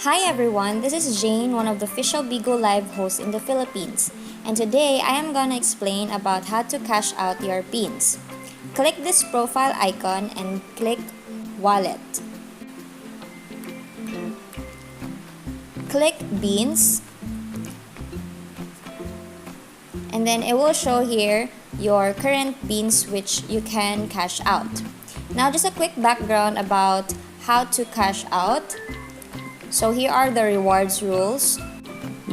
Hi everyone, this is Jane, one of the official Bigo Live hosts in the Philippines. And today I am gonna explain about how to cash out your beans. Click this profile icon and click Wallet. Click Beans. And then it will show here your current beans which you can cash out. Now just a quick background about how to cash out. So here are the rewards rules.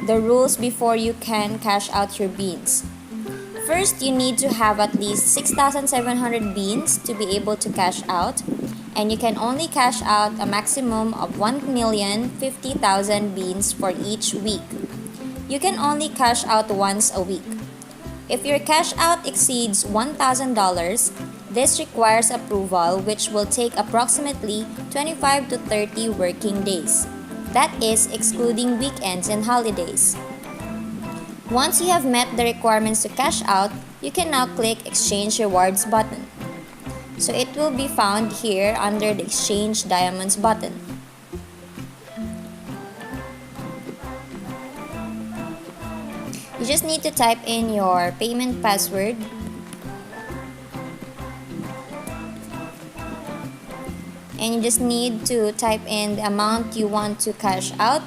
The rules before you can cash out your beans. First, you need to have at least 6,700 beans to be able to cash out, and you can only cash out a maximum of 1,050,000 beans for each week. You can only cash out once a week. If your cash out exceeds $1,000, this requires approval, which will take approximately 25 to 30 working days. That is excluding weekends and holidays. Once you have met the requirements to cash out, you can now click Exchange Rewards button. So it will be found here under the Exchange Diamonds button. You just need to type in your payment password. And you just need to type in the amount you want to cash out.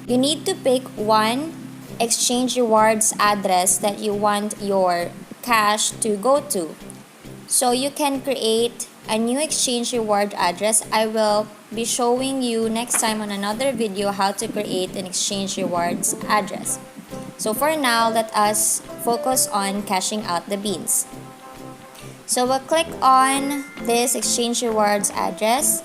You need to pick one exchange rewards address that you want your cash to go to. So you can create a new exchange reward address. I will be showing you next time on another video how to create an exchange rewards address. So for now, let us focus on cashing out the beans. So we'll click on this exchange rewards address,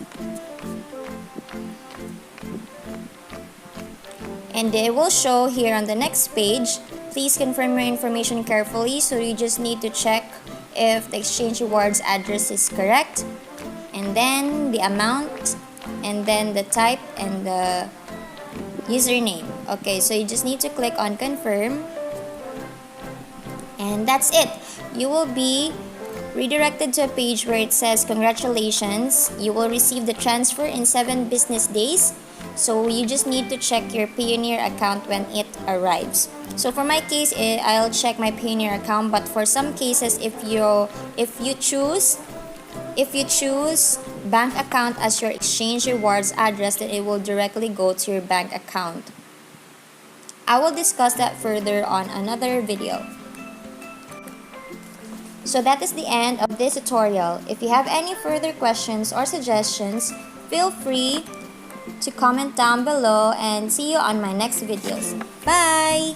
and they will show here on the next page. Please confirm your information carefully, so you just need to check if the exchange rewards address is correct, and then the amount, and then the type and the username. Okay, so you just need to click on confirm, and that's it. You will be redirected to a page where it says congratulations, you will receive the transfer in 7 business days. So you just need to check your Payoneer account when it arrives. So for my case, I'll check my Payoneer account, but for some cases, if you choose bank account as your exchange rewards address, then it will directly go to your bank account. I will discuss that further on another video. So that is the end of this tutorial. If you have any further questions or suggestions, feel free to comment down below, and see you on my next videos. Bye!